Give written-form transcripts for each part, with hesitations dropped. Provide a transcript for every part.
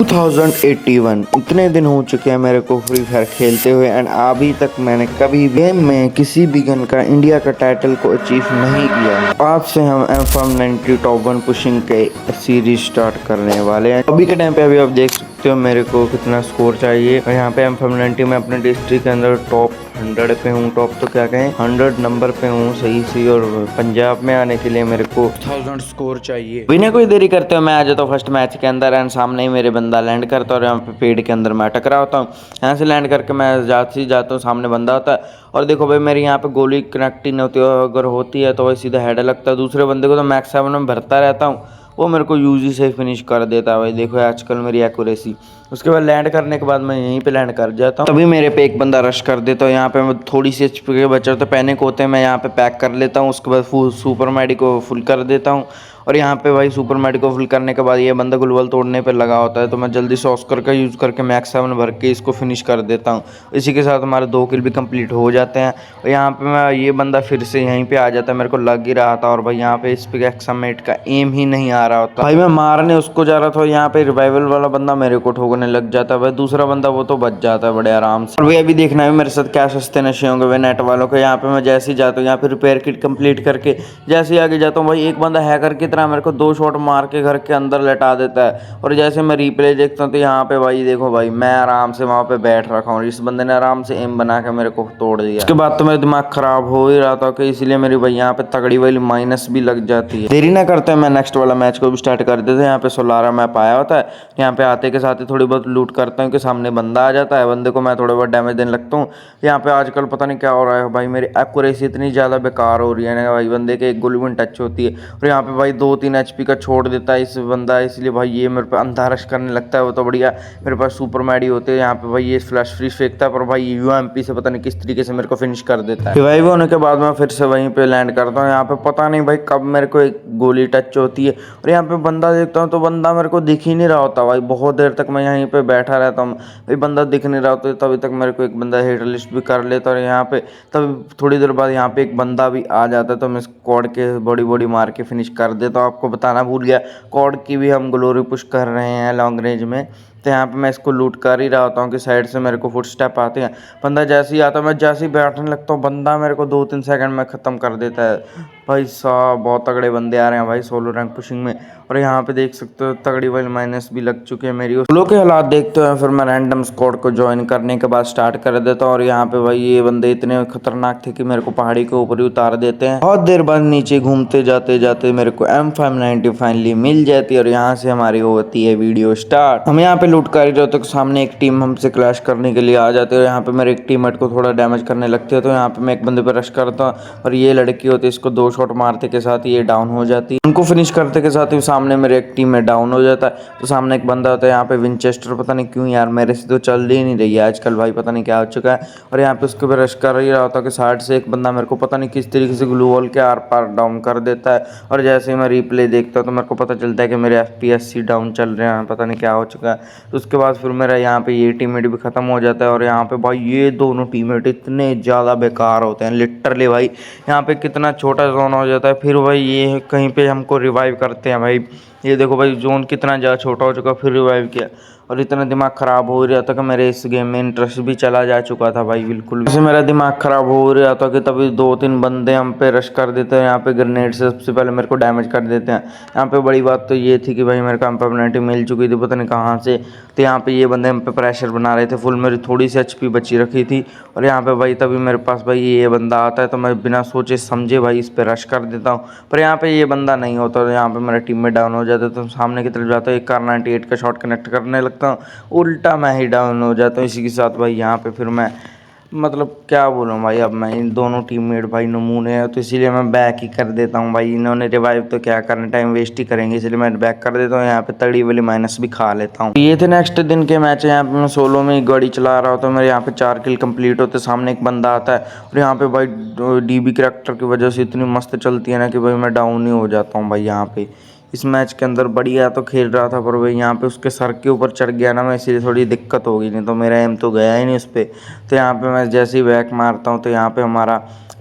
2081 इतने दिन हो चुके हैं मेरे को फ्री फायर खेलते हुए एंड अभी तक मैंने कभी गेम में किसी भी गन का इंडिया का टाइटल को अचीव नहीं किया है। आज से हम M590 टॉप 1 पुशिंग के सीरीज स्टार्ट करने वाले हैं। अभी के टाइम पे अभी आप देख सकते हो मेरे को कितना स्कोर चाहिए और यहाँ पे M590 में अपने डिस्ट्रिक्ट के अंदर टॉप 100 पे हूँ। टॉप तो क्या कहें 100 नंबर पे हूँ सही सी। और पंजाब में आने के लिए मेरे को 1000 स्कोर चाहिए। बिना कोई देरी करते हुए मैं आ जाता हूँ फर्स्ट मैच के अंदर एंड सामने ही मेरे बंदा लैंड करता है और यहाँ पे पेड़ के अंदर मैं टकरा होता हूँ। यहाँ से लैंड करके मैं जाता हूँ, सामने बंदा होता है और देखो भाई मेरी यहाँ पे गोली कनेक्ट ही नहीं होती, अगर होती है तो वही सीधा हेड लगता है। दूसरे बंदे को तो मैक्स 7 में भरता रहता हूँ, वो मेरे को यूजी से फिनिश कर देता है। भाई देखो आजकल मेरी एक्यूरेसी। उसके बाद लैंड करने के बाद मैं यहीं पे लैंड कर जाता हूँ, तभी मेरे पे एक बंदा रश कर देता है। यहाँ पे मैं थोड़ी सी एचपी के बचे तो पैनिक होते हैं, मैं यहाँ पे पैक कर लेता हूँ। उसके बाद सुपर मैडी को फुल कर देता हूँ और यहाँ पे भाई सुपर मैडी को फुल करने के बाद ये बंदा ग्लूवल तोड़ने पे लगा होता है तो मैं जल्दी से ऑस्कर का यूज़ करके मैक्स 7 भर के इसको फिनिश कर देता हूँ। इसी के साथ हमारे 2 किल भी कंप्लीट हो जाते हैं। और यहाँ पे मैं ये बंदा फिर से यहीं पे आ जाता है, मेरे को लग ही रहा था। और भाई यहाँ पे इस पिकैक्समेट का एम ही नहीं आ रहा होता। भाई मैं मारने उसको जा रहा था, यहाँ पे रिवाइवल वाला बंदा मेरे को ठोकने लग जाता है। भाई दूसरा बंदा वो तो बच जाता है बड़े आराम से। और भाई अभी देखना है मेरे साथ क्या सस्ते नशे होंगे वे नेट वालों के। यहाँ पे मैं जैसे ही जाता हूँ यहाँ पे रिपेयर किट कंप्लीट करके जैसे ही आगे जाता हूँ, भाई एक बंदा हैकर की तरह मेरे को 2 शॉट मार के घर के अंदर लेटा देता है। और जैसे मैं रिप्ले देखता हूँ तो यहाँ पे भाई देखो भाई मैं आराम से वहाँ पे बैठ रखा हूँ, इस बंदे ने आराम से एम बना के मेरे को तोड़ दिया। उसके बाद तो मेरा दिमाग खराब हो ही रहा था कि इसलिए मेरी भाई यहाँ पे तगड़ी वाली माइनस भी लग जाती है। देरी ना करते मैं नेक्स्ट वाला मैच को भी स्टार्ट कर देते हैं। यहाँ पे सोलारा मैप आया होता है, यहाँ पे आते के साथ ही थोड़ी बहुत लूट करता हूँ कि सामने बंदा आ जाता है, बंदे को मैं थोड़ा बहुत डैमेज देने लगता हूँ। यहाँ पे आजकल पता नहीं क्या हो रहा है भाई, मेरी एक्यूरेसी इतनी ज़्यादा बेकार हो रही है ना भाई, बंदे के एक गोली में टच होती है और यहाँ पे भाई 2-3 एचपी का छोड़ देता है इस बंदा, इसलिए भाई ये मेरे पे अंधा रश करने लगता है। वो तो बढ़िया मेरे पास सुपर मैडी होते हैं। यहाँ पे भाई ये फ्लैश फ्री फेंकता है पर भाई यूएमपी से पता नहीं किस तरीके से मेरे को फिनिश कर देता है। रिवाइव होने के बाद मैं फिर से वहीं पे लैंड करता हूँ। यहाँ पे पता नहीं भाई कब मेरे को एक गोली टच होती है और यहाँ पे बंदा देखता हूँ तो बंदा मेरे को दिख ही नहीं रहा होता। भाई बहुत देर तक मैं यहीं पे बैठा रहता हूँ, भाई बंदा दिख नहीं रहा होता, तभी तक मेरे को एक बंदा हिट लिस्ट भी कर लेता और यहाँ पे तब थोड़ी देर बाद यहाँ पे एक बंदा भी आ जाता है तो मैं स्क्वाड के बॉडी बॉडी मार के फिनिश कर देता हूँ। आपको बताना भूल गया कॉड की भी हम ग्लोरी पुश कर रहे हैं लॉन्ग रेंज में, तो यहाँ पे मैं इसको लूट कर ही रहा होता हूँ कि साइड से मेरे को फुट स्टेप आते हैं। बंदा जैसे ही आता है मैं जैसे ही बैठने लगता हूँ बंदा मेरे को 2-3 सेकंड में ख़त्म कर देता है। भाई साहब बहुत तगड़े बंदे आ रहे हैं भाई सोलो रैंक पुशिंग में। और यहाँ पे देख सकते हो तगड़ी वाली माइनस भी लग चुके हैं मेरी। सोलो के हालात देखते हुए फिर मैं रैंडम स्क्वाड को ज्वाइन करने के बाद स्टार्ट कर देता हूँ। और यहाँ पे भाई ये बंदे इतने खतरनाक थे कि मेरे को पहाड़ी के ऊपर ही उतार देते हैं। बहुत देर बाद नीचे घूमते जाते जाते मेरे को M590 फाइनली मिल जाती है और यहाँ से हमारी होती है वीडियो स्टार्ट। हम यहाँ पे लूट कर रहे होते सामने एक टीम हमसे क्लैश करने के लिए आ जाते हैं। यहाँ पे मेरे एक टीममेट को थोड़ा डैमेज करने लगते हैं तो यहाँ पे मैं एक बंदे पे रश करता हूँ और ये लड़की होती है, इसको 2 शॉट मारते के साथ ये डाउन हो जाती है। उनको फिनिश करते के साथ ही सामने मेरे एक टीम में डाउन हो जाता है। तो सामने एक बंदा होता है यहाँ पे विंचेस्टर, पता नहीं क्यों यार मेरे से तो चल ही नहीं रही है आजकल भाई, पता नहीं क्या हो चुका है। और यहाँ पे उसके ऊपर रश कर ही रहा होता है कि साइड से एक बंदा मेरे को पता नहीं किस तरीके से ग्लू वॉल के आर पार डाउन कर देता है। और जैसे ही मैं रिप्ले देखता हूँ तो मेरे को पता चलता है कि मेरे FPS डाउन चल रहे हैं, पता नहीं क्या हो चुका है। तो उसके बाद फिर मेरा यहाँ पे ये टीममेट भी खत्म हो जाता है। और यहाँ पे भाई ये दोनों टीममेट इतने ज़्यादा बेकार होते हैं लिटरली भाई, यहाँ पे कितना छोटा जोन हो जाता है फिर भाई ये कहीं पे हमको रिवाइव करते हैं। भाई ये देखो भाई जोन कितना ज़्यादा छोटा हो चुका, फिर रिवाइव किया और इतना दिमाग ख़राब हो रहा था कि मेरे इस गेम में इंटरेस्ट भी चला जा चुका था भाई बिल्कुल। वैसे मेरा दिमाग ख़राब हो रहा था कि तभी 2-3 बंदे हम पे रश कर देते हैं। यहाँ पे ग्रेनेड से सबसे पहले मेरे को डैमेज कर देते हैं। यहाँ पे बड़ी बात तो ये थी कि भाई मेरे को M590 मिल चुकी थी पता नहीं कहाँ से, तो यहाँ पे ये बंदे हम पे प्रेशर बना रहे थे फुल, मेरी थोड़ी सी HP बची रखी थी। और यहाँ पे भाई तभी मेरे पास भाई ये बंदा आता है तो मैं बिना सोचे समझे भाई इस पर रश कर देता हूँ। पर यहाँ पे ये बंदा नहीं होता तो यहाँ पे मेरा टीम में डाउन हो जाता है तो सामने की तरफ जाता है, एक Kar98 का शॉट कनेक्ट करने लगता हूँ, उल्टा मैं ही डाउन हो जाता हूँ। इसी के साथ भाई यहाँ पे फिर मैं मतलब क्या बोलूँ भाई, अब मैं इन दोनों टीममेट भाई नमूने हैं तो इसीलिए मैं बैक ही कर देता हूँ भाई। इन्होंने रिवाइव तो क्या करना, टाइम वेस्ट ही करेंगे, इसलिए मैं बैक कर देता हूँ। यहाँ पे तगड़ी वाली माइनस भी खा लेता हूँ। ये थे नेक्स्ट दिन के मैच। यहाँ पे मैं सोलो में गाड़ी चला रहा होता हूँ, मेरे यहाँ पे 4 किल कंप्लीट होते, सामने एक बंदा आता है और यहाँ पे भाई DB करैक्टर की वजह से इतनी मस्त चलती है ना कि भाई मैं डाउन ही हो जाता हूँ भाई। यहाँ पे इस मैच के अंदर बढ़िया तो खेल रहा था पर भाई यहाँ पे उसके सर के ऊपर चढ़ गया ना मैं, इसीलिए थोड़ी दिक्कत होगी, नहीं तो मेरा एम तो गया ही नहीं उस पर। तो यहाँ पे मैं जैसे ही बैक मारता हूँ तो यहाँ पे हमारा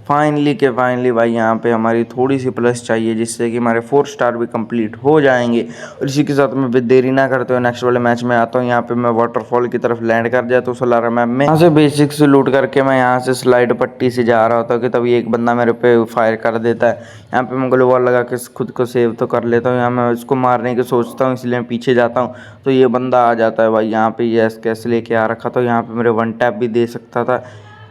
फाइनली भाई यहाँ पे हमारी थोड़ी सी प्लस चाहिए जिससे कि हमारे 4 स्टार भी कंप्लीट हो जाएंगे। और इसी के साथ मैं देरी ना करते हुए नेक्स्ट वाले मैच में आता हूँ। यहाँ पे मैं वाटरफॉल की तरफ लैंड कर जाता हूँ सोलारा मैप में। यहाँ से बेसिक से लूट करके मैं यहाँ से स्लाइड पट्टी से जा रहा होता हूँ कि तभी एक बंदा मेरे पे फायर कर देता है। यहाँ पे मैं ग्लोवाल लगा के खुद को सेव तो कर लेता हूँ। यहाँ मैं इसको मारने की सोचता हूँ इसलिए मैं पीछे जाता हूँ तो ये बंदा आ जाता है भाई। यहाँ पे ये कैसे लेके आ रखा था, यहाँ पे मेरे 1 टैप भी दे सकता था।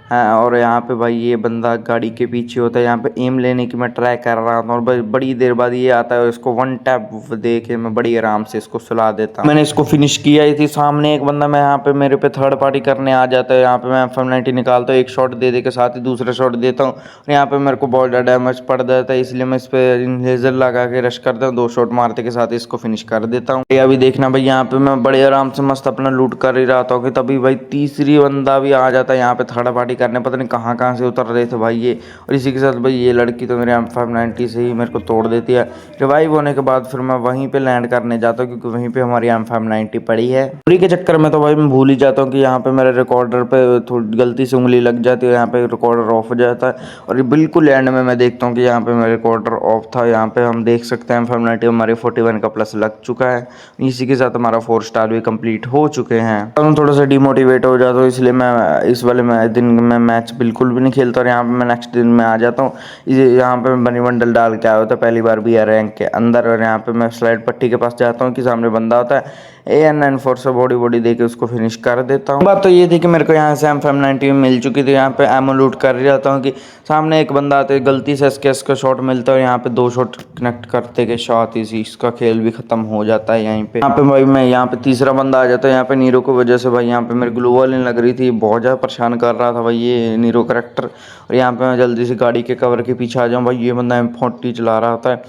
हाँ, और यहाँ पे भाई ये बंदा गाड़ी के पीछे होता है। यहाँ पे एम लेने की मैं ट्राई कर रहा था और बड़ी देर बाद ये आता है और इसको 1 टैप दे के मैं बड़ी आराम से इसको सुला देता हूँ। मैंने इसको फिनिश किया ही थी। सामने एक बंदा मैं यहाँ पे मेरे पे थर्ड पार्टी करने आ जाता है। यहाँ पे मैं FM90 निकालता हूँ, एक शॉट दे के साथ ही दूसरा शॉट देता हूँ और यहाँ पे मेरे को बहुत ज़्यादा डैमेज पड़ जाता है इसलिए मैं इस पर लेजर लगा के रश करता हूँ। 2 शॉट मारते के साथ इसको फिनिश कर देता हूँ। अभी देखना भाई, यहाँ पे मैं बड़े आराम से मस्त अपना लूट कर ही रहा था कि तभी भाई तीसरी बंदा भी आ जाता है यहाँ पे थर्ड पार्टी करने। पता नहीं कहाँ से उतर रहे थे भाई ये। और इसी के साथ भाई ये लड़की तो मेरे M590 से ही मेरे को तोड़ देती है। रिवाइव होने के बाद फिर मैं वहीं पे लैंड करने जाता हूँ क्योंकि वहीं पे हमारी M590 पड़ी है। पूरी के चक्कर में तो भाई मैं भूल ही जाता हूँ कि यहाँ पे मेरे रिकॉर्डर पे थोड़ी गलती से उंगली लग जाती है, यहाँ पे रिकॉर्डर ऑफ हो जाता है। और बिल्कुल एंड में मैं देखता हूँ कि यहाँ पे मेरा रिकॉर्डर ऑफ था। यहाँ पे हम देख सकते हैं M590 हमारे 41 का प्लस लग चुका है। इसी के साथ हमारा 4 स्टार भी कंप्लीट हो चुके हैं। हम थोड़ा सा डिमोटिवेट हो जाता हूँ इसलिए मैं इस वाले दिन में मैच बिल्कुल भी नहीं खेलता और यहाँ पे मैं नेक्स्ट दिन में आ जाता हूँ। यहाँ पे मैं बनी बंडल डाल के आया होता पहली बार भी रैंक के अंदर। और यहाँ पे मैं स्लाइड पट्टी के पास जाता हूँ कि सामने बंदा होता है, AN94 से बॉडी दे के उसको फिनिश कर देता हूँ। बात तो ये थी कि मेरे को यहाँ से M590 मिल चुकी थी। यहाँ पे एमो लूट कर रहा था कि सामने एक बंदा आते गलती से SKS का शॉट मिलता है और यहाँ पे 2 शॉट कनेक्ट करते के साथ ही इसका खेल भी खत्म हो जाता है। यहीं पे यहाँ पे भाई मैं यहाँ पे तीसरा बंदा आ जाता है। यहाँ पे नीरो की वजह से भाई यहाँ पे मेरे ग्लोवल नहीं लग रही थी, बहुत ज़्यादा परेशान कर रहा था भाई ये नीरो करेक्टर। और यहाँ पे मैं जल्दी से गाड़ी के कवर के पीछे आ जाऊँ। भाई ये बंदा M40 चला रहा होता है,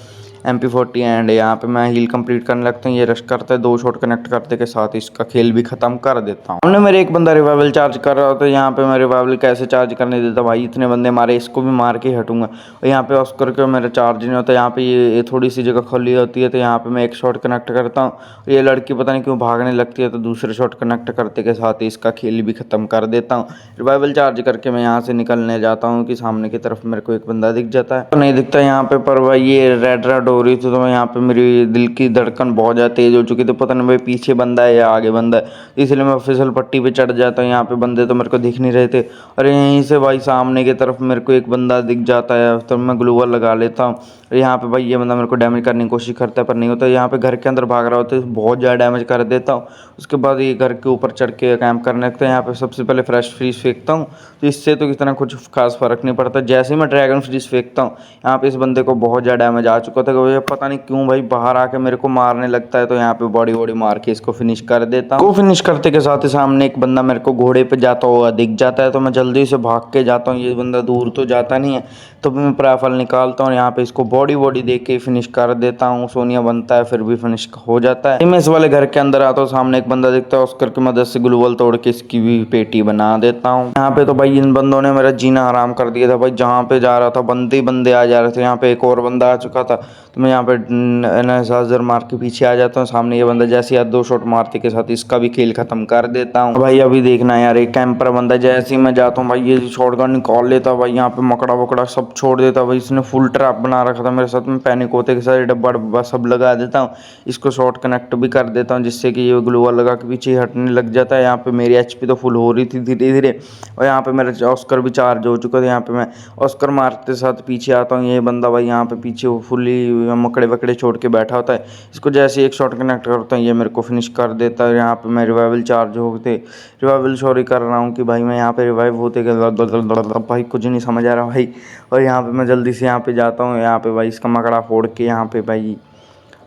MP40 एंड यहाँ पे मैं हील कंप्लीट करने लगता हूँ। ये रश करता है, 2 शॉट कनेक्ट करते के साथ इसका खेल भी खत्म कर देता हूँ। हमने मेरे एक बंदा रिवाइवल चार्ज कर रहा होता है। यहाँ पे मैं रिवाइवल कैसे चार्ज करने देता भाई, इतने बंदे मारे, इसको भी मार के हटूंगा। और यहाँ पे ऑस्कर के मेरा चार्ज नहीं होता। यहाँ पे ये थोड़ी सी जगह खाली होती है तो यहाँ पे मैं एक शॉट कनेक्ट करता हूँ। ये लड़की पता नहीं क्यों भागने लगती है तो दूसरे शॉट कनेक्ट करते के साथ ही इसका खेल भी खत्म कर देता हूँ। रिवाइवल चार्ज करके मैं यहाँ से निकलने जाता हूँ कि सामने की तरफ मेरे को एक बंदा दिख जाता है, तो नहीं दिखता यहाँ पे। पर भाई ये रेड हो रही थी तो मैं यहाँ पे मेरी दिल की धड़कन बहुत ज़्यादा तेज़ हो चुकी थी। पता नहीं भाई पीछे बंदा है या आगे बंदा है, इसलिए मैं फिसल पट्टी पे चढ़ जाता हूँ। यहाँ पे बंदे तो मेरे को दिख नहीं रहे थे और यहीं से भाई सामने की तरफ मेरे को एक बंदा दिख जाता है तो मैं ग्लूवल लगा लेता हूँ। और यहाँ पे भाई ये बंदा मेरे को डैमेज करने की कोशिश करता है पर नहीं होता। यहाँ पे घर के अंदर भाग रहा होता है, बहुत ज़्यादा डैमेज कर देता हूँ। उसके बाद ये घर के ऊपर चढ़ के कैंप करने लगता है। यहाँ पे सबसे पहले फ्रेश फ्रीज फेंकता हूँ तो इससे तो इतना कुछ खास फर्क नहीं पड़ता। जैसे ही मैं ड्रैगन फ्रीज फेंकता हूँ यहाँ पे इस बंदे को बहुत ज़्यादा डैमेज आ चुका था कि पता नहीं क्यों भाई बाहर आके मेरे को मारने लगता है। तो यहाँ पे बॉडी मार के इसको फिनिश कर देता हूँ। फिनिश करते के साथ ही सामने एक बंदा मेरे को घोड़े पे जाता हुआ दिख जाता है तो मैं जल्दी से भाग के जाता हूँ। ये बंदा दूर तो जाता नहीं है तो मैं राइफल निकालता हूँ, यहाँ पे इसको बॉडी दे के फिनिश कर देता हूँ। सोनिया बनता है फिर भी फिनिश हो जाता है। मैं इस वाले घर के अंदर आता हूँ, सामने एक बंदा दिखता है, उसकर की मदद से ग्लूवल तोड़ के इसकी भी पेटी बना देता हूँ। यहाँ पे तो भाई इन बंदों ने मेरा जीना हराम कर दिया था भाई। जहाँ पे जा रहा था बंदे आ जा रहे थे। यहाँ पे एक और बंदा आ चुका था तो मैं यहाँ पे एनाइजर मार के पीछे आ जाता हूँ। सामने ये बंदा जैसे 2 शॉट मारते के साथ इसका भी खेल खत्म कर देता हूँ। भाई अभी देखना यार, एक कैंपर बंदा जैसे ही मैं जाता हूँ भाई ये शॉटगन निकाल लेता भाई। यहाँ पे मकड़ा वकड़ा सब छोड़ देता भाई। इसने फुल ट्रैप बना रखा था मेरे साथ में, पैनिक होते के साथ डब्बा सब लगा देता हूँ। इसको शॉट कनेक्ट भी कर देता हूँ जिससे कि ये ग्लूवल लगा के पीछे हटने लग जाता है। यहाँ पे मेरी HP तो फुल हो रही थी धीरे धीरे और यहाँ पे मेरा ऑस्कर भी चार्ज हो चुका था। यहाँ पे मैं ऑस्कर मारते साथ पीछे आता हूँ। ये बंदा भाई यहाँ पे पीछे फुली मकड़े वकड़े छोड़ के बैठा होता है। इसको जैसे एक शॉट कनेक्ट करता हूँ ये मेरे को फिनिश कर देता है। यहाँ पे मैं रिवाइवल चार्ज होते रिवाइवल कर रहा हूँ कि भाई मैं यहाँ पे रिवाइव होते भाई कुछ नहीं समझ आ रहा भाई। और यहाँ पे मैं जल्दी से यहाँ पे जाता हूँ। यहाँ पे भाई इसका मकड़ा फोड़ के यहाँ पे भाई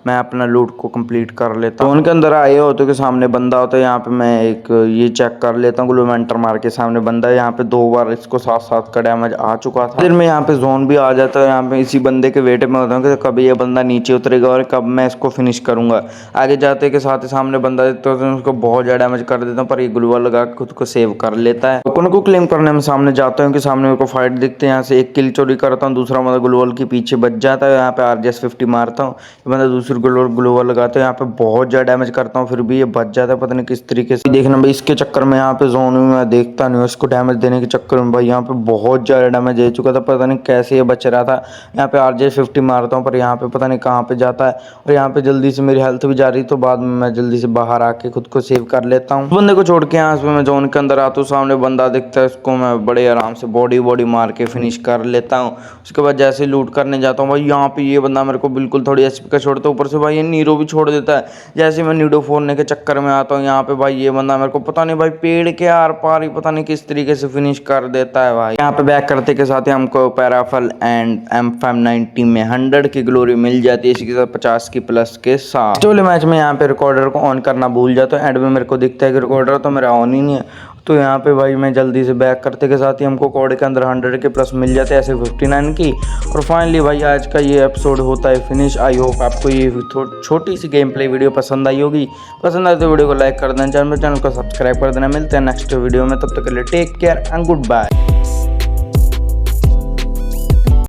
मैं अपना लूट को कंप्लीट कर लेता हूँ। तो उनके अंदर आए होते के सामने बंदा होता है। यहाँ पे मैं एक ये चेक कर लेता हूँ, ग्लूमेंटर मार के सामने बंदा है। यहाँ पे 2 बार इसको 7 का डैमेज आ चुका था। फिर मैं यहाँ पे जोन भी आ जाता है। यहाँ पे इसी बंदे के वेट में होता हूँ कि कभी ये बंदा नीचे उतरेगा और कब मैं इसको फिनिश करूंगा। आगे जाते के साथ ही सामने बंदा देखता है तो उसको बहुत ज़्यादा डैमेज कर देता हूँ पर ये ग्लूवल लगा के खुद को सेव कर लेता है। उनको क्लेम करने में सामने जाता हूँ कि सामने मेरे को फाइट दिखते हैं। यहाँ से एक किल चोरी करता हूँ, दूसरा मतलब ग्लूवल के पीछे बच जाता है। यहाँ पे RGS 50 मारता हूँ, बंदा दूसरी ग्लोवल लगाते हैं। यहाँ पे बहुत ज़्यादा डैमेज करता हूँ फिर भी ये बच जाता है, पता नहीं किस तरीके से। देखना भाई इसके चक्कर में यहाँ पे जोन में मैं देखता नहीं हूँ, इसको डैमेज देने के चक्कर में भाई यहाँ पे बहुत ज़्यादा डैमेज दे चुका था, पता नहीं कैसे ये बच रहा था। यहाँ पे RJ50 मारता हूँ पर यहाँ पे पता नहीं कहाँ पे जाता है, और यहाँ पे जल्दी से मेरी हेल्थ भी जा रही, तो बाद में मैं जल्दी से बाहर आके खुद को सेव कर लेता हूँ। बंदे को छोड़ के यहाँ से मैं जोन के अंदर आता हूँ, सामने बंदा दिखता है, उसको मैं बड़े आराम से बॉडी मार के फिनिश कर लेता हूँ। उसके बाद जैसे लूट करने जाता हूँ भाई यहाँ पे ये बंदा मेरे को बिल्कुल थोड़ी HP का छोड़ता है, ऊपर से भाई ये नीरो भी छोड़ देता है। जैसे मैं नीडो फोड़ने के चक्कर में आता हूँ यहाँ पे भाई ये बंदा मेरे को पता नहीं भाई पेड़ के आर पार ही पता नहीं किस तरीके से फिनिश कर देता है भाई। यहाँ पे बैक करते के साथ ही हमको पैराफल एंड M590 में 100 की ग्लोरी मिल जाती है, इसी के साथ 50 की प्लस के साथ। वाले मैच में यहाँ पे रिकॉर्डर को ऑन करना भूल जाता हूँ, एंड में मेरे को दिखता है कि रिकॉर्डर तो मेरा ऑन ही नहीं है। तो यहाँ पे भाई मैं जल्दी से बैक करते के साथ ही हमको कोड के अंदर 100 के प्लस मिल जाते हैं, ऐसे 59 की। और फाइनली भाई आज का ये एपिसोड होता है फिनिश। आई होप आपको ये छोटी सी गेम प्ले वीडियो पसंद आई होगी। पसंद आए तो वीडियो को लाइक कर देना, चैनल को सब्सक्राइब कर देना। मिलते हैं नेक्स्ट वीडियो में, तब तक के लिए take care and good bye.